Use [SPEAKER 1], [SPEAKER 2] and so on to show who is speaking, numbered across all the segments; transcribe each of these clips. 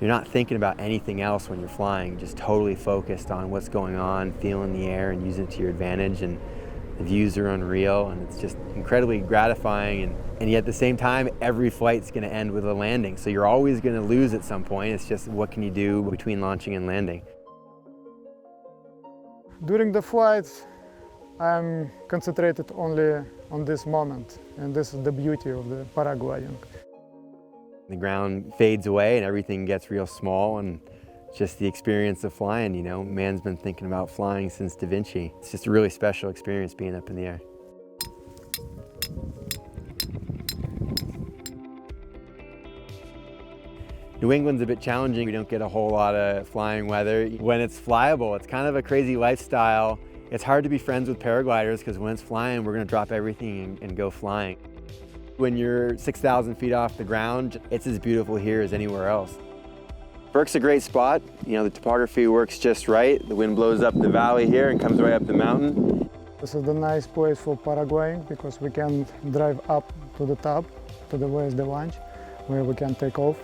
[SPEAKER 1] You're not thinking about anything else when you're flying, just totally focused on what's going on, feeling the air and using it to your advantage. And the views are unreal, and it's just incredibly gratifying. And yet at the same time, every flight's going to end with a landing. So you're always going to lose at some point. It's just what can you do between launching and landing.
[SPEAKER 2] During the flights, I'm concentrated only on this moment, and this is the beauty of the paragliding.
[SPEAKER 1] The ground fades away and everything gets real small, and just the experience of flying, you know. Man's been thinking about flying since Da Vinci. It's just a really special experience being up in the air. New England's a bit challenging. We don't get a whole lot of flying weather. When it's flyable, it's kind of a crazy lifestyle. It's hard to be friends with paragliders because when it's flying, we're going to drop everything and go flying. When you're 6,000 feet off the ground, it's as beautiful here as anywhere else. Burke's a great spot. You know, the topography works just right. The wind blows up the valley here and comes right up the mountain.
[SPEAKER 2] This is the nice place for paragliding because we can drive up to the top, to the where's the launch, where we can take off.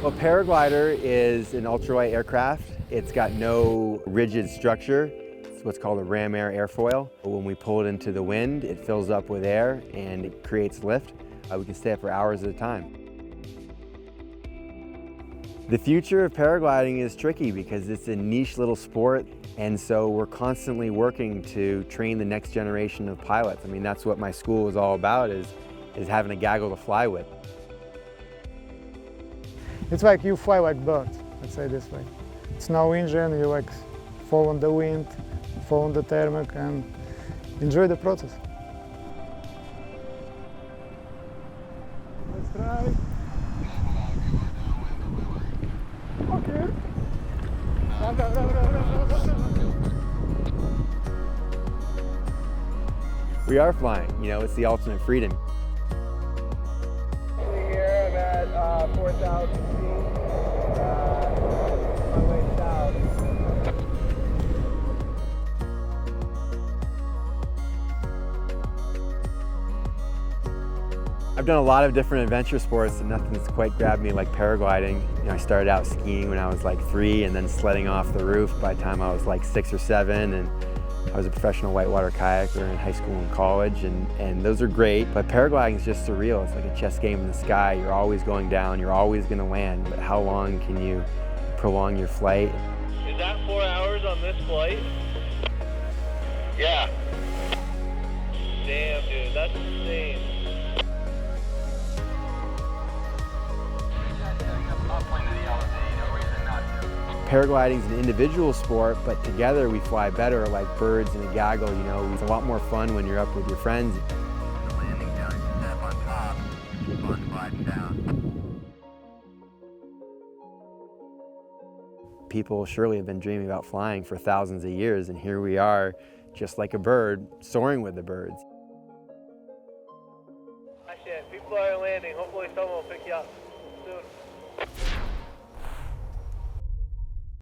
[SPEAKER 1] Well, paraglider is an ultralight aircraft. It's got no rigid structure. It's what's called a ram air airfoil. When we pull it into the wind, it fills up with air and it creates lift. We can stay up for hours at a time. The future of paragliding is tricky because it's a niche little sport, and so we're constantly working to train the next generation of pilots. I mean, that's what my school is all about, is having a gaggle to fly with.
[SPEAKER 2] It's like you fly like birds, let's say this way. It's no engine, you like follow the wind, follow the tarmac, and enjoy the process. Let's try. Okay.
[SPEAKER 1] We are flying, you know, it's the ultimate freedom.
[SPEAKER 3] Here I'm at 4,000 feet, my way south.
[SPEAKER 1] I've done a lot of different adventure sports and nothing's quite grabbed me like paragliding. You know, I started out skiing when I was like 3 and then sledding off the roof by the time I was like 6 or 7. And I was a professional whitewater kayaker in high school and college, and those are great, but paragliding is just surreal. It's like a chess game in the sky. You're always going down, you're always going to land, but how long can you prolong your flight?
[SPEAKER 3] Is that 4 hours on this flight? Yeah. Damn, dude, that's insane.
[SPEAKER 1] Paragliding is an individual sport, but together we fly better like birds in a gaggle, you know. It's a lot more fun when you're up with your friends.
[SPEAKER 4] The landing down, you step on top, keep on gliding down.
[SPEAKER 1] People surely have been dreaming about flying for thousands of years, and here we are, just like a bird, soaring with the birds.
[SPEAKER 3] People are landing. Hopefully someone will pick you up.